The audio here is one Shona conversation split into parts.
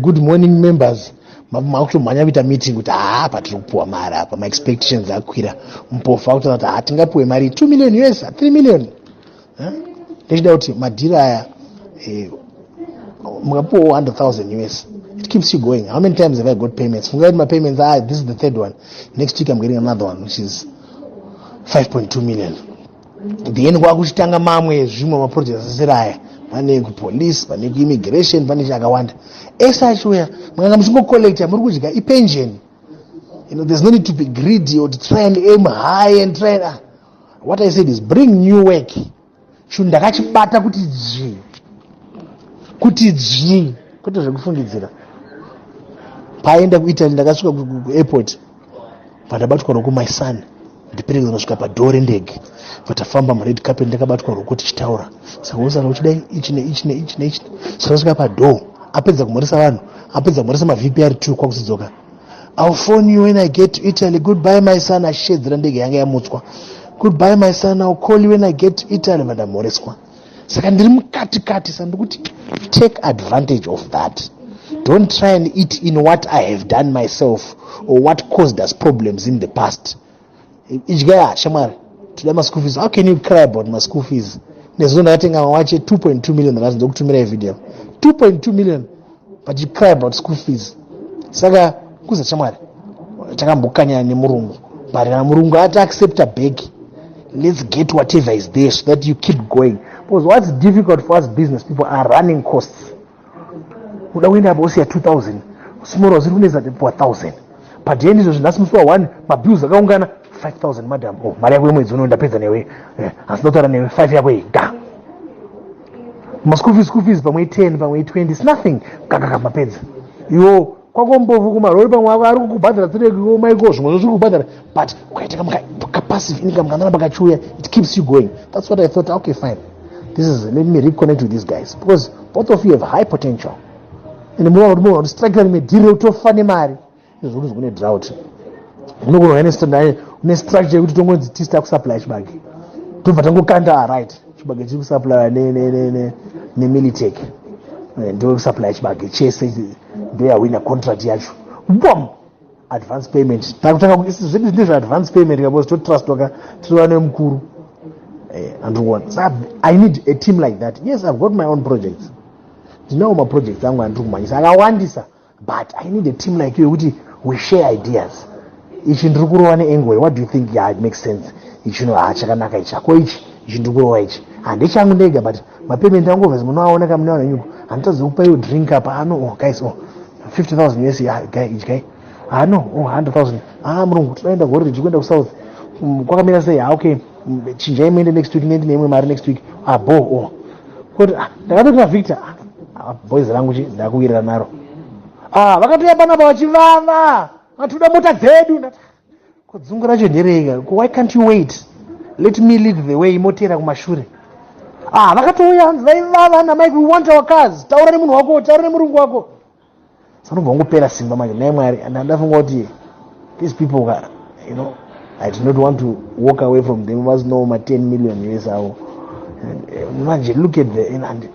Good morning members. Makutomhanya kuita meeting kuti patiri kupuwa mari apa, my expectations akwira. Mupofa kutaura kuti tingapuwe mari 2 million US, 3 million. Ndechida kuti madhiri aya mukapuwa 100,000 US. It keeps you going. How many times have I got payments? Fungai my payments, this is the third one. Next week I'm getting another one, which is 5.2 million. Then kwakuchitanga mamwe zvimwe maprojects asiraya. Pane kupolice, pane kuimmigration, pane chakawanda. Esachuya, mwanga muchingocollecta muri kudya ipension. There's no need to be greedy or to try and aim high and try and, what I said is bring new work. Chinhu ndakachibata kuti dzvi. Kuti dzvi. Kwete zvekufungidzira. Paenda kuItaly ndakasvika kuairport. Pandabatwa roko my son. Ndiperekedza kusvika padhoo ndege. Patafamba mured carpet ndakabatwa roko tichitaura. Saka usana uchidai ichi. Saka kusvika padhoo. Apedza kumhoresa vanhu. Apedza kumhoresa maVPR2 kwakusidzoka. I'll phone you when I get to Italy. Goodbye my son. Ashedzera ndege yanga yamutswa. Goodbye my son. I'll call you when I get to Italy. Vandamhoreswa. Saka ndiri mukati sandikuti take advantage of that. Don't try and eat in what I have done myself or what caused us problems in the past. Ijgaya shamari today my school fees. How can you cry about my school fees? Nezona yatenga wache 2.2 million ndakazi kutumira video. 2.2 million but you cry about school fees. Saka kuza shamari takambokanya nemurungu. But kana murungu ati accept a beg. Let's get whatever is there so that you keep going. Because what's difficult for us business people are running costs. Uda kuenda bosi ya 2000 small zirikuneza for 1000 but then izvo zvinasimuswa 1 mabills akaungana 5000 madam. Mari yako yemwedzi unondapedza newe asinotaura newe 5 yako ga school fees pamwe 10 pamwe 20 it's nothing kaka mapedza iwo kwakombovu kumarori pamwe ari kukubhadhara tireko maiko zvimwe zviri kubhadhara but kwaita passive income kana pakachuya it keeps you going. That's what I thought. Okay, fine, let me reconnect with these guys because both of you have high potential. And more structure me deal to funny mari is always going to drought. No go understand ne structure kuti tongodzi tista ku supply chibage tobva tangokanda right chibage chiri ku supply ne Militech ndo ku supply chibage chese ndo ya wina contract yacho bom advance payment takutanga kuti zvinhu ndizvo advance payment because to trust waka tiriwane mukuru and what. So I need a team like that. Yes, I've got my own projects. My projects I'm going to do but I need a team like you which we share ideas. Each angle, what do you think? Yeah, it makes sense. Each chakanaka ichako ichi ichindukurowa ichi handichangu ndega but mapayment angu vhezi munoaoneka munoona nyuko handitozokupa you drink apa guys 50,000 US each guy no 100,000 murungu tinoenda goriji tikwenda kusouth kwakamira sei okay chinjai muende next week nendi neimwe mari next week kuti ndakatoti Victor boys rangu ndakuwirira naro vakatoya panapa vachivava vatuda mota dzedu kudzungu racho nderega. Why can't you wait? Let me lead the way. Motera kumashure vakatouya hanzi vaivava namike we want our cars. Taura nemunhu wako, taura nemurungu wako. Sanobva ngopera simba manje naye Mwari. And ndafunga kuti these people I do not want to walk away from them. Must know my 10 million US avo. Manje look at and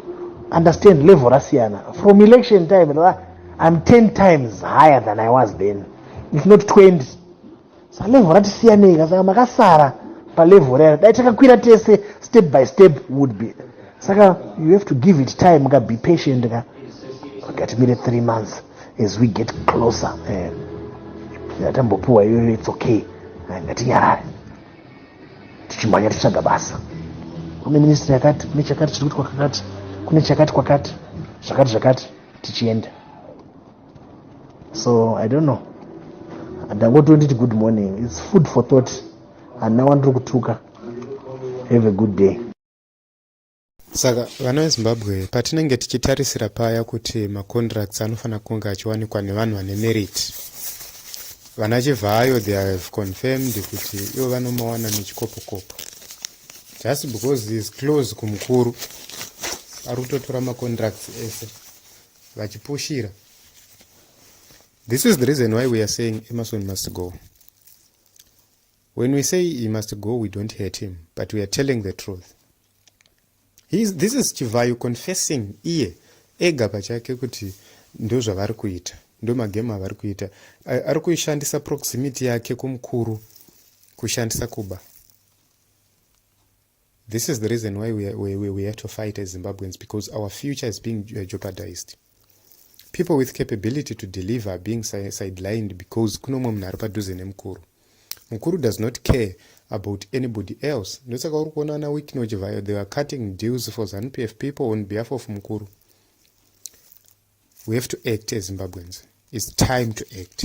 understand level rasiyana. From election time I'm 10 times higher than I was then, if not 20. So level ratisiyaneka saka makasara pa level rero dai takakwira tese step by step would be. Saka you have to give it time, be patient get me 3 months as we get closer. Tambopuwa it's okay. Ngatinyarare tichimhanya tichaga basa. Kune ministry yakati kune chakati chiri kuitwa kakati kune chakati kwakati zvakati tichienda. So I don't know. Ndangotonditi good morning. It's food for thought. And now ndiri kutuka. Have a good day. Saka vana veZimbabwe patinenge tichitarisira paya kuti macontracts anofana kunge achiwanikwa nevanhu vane merit. Vana Chivhayo they have confirmed kuti ivo vanomawana nechikopokopo. Just because he is close kumukuru ari kutotora macontracts ese vachipushira. This is the reason why we are saying Emerson must go. When we say he must go, we don't hate him, but we are telling the truth. This is Chivhayo confessing ega pachake kuti ndo zvavari kuita, ndo magemu avari kuita. Ari kuishandisa proximity yake kumukuru kushandisa kuba. This is the reason why we have to fight as Zimbabweans, because our future is being jeopardized. People with capability to deliver are being sidelined because kunomwe munhu ari padhuze nemukuru. Mukuru does not care about anybody else. Ndosaka uri kuona na wiki no Chivhayo, they were cutting deals for ZANU-PF people on behalf of mukuru. We have to act as Zimbabweans. It's time to act.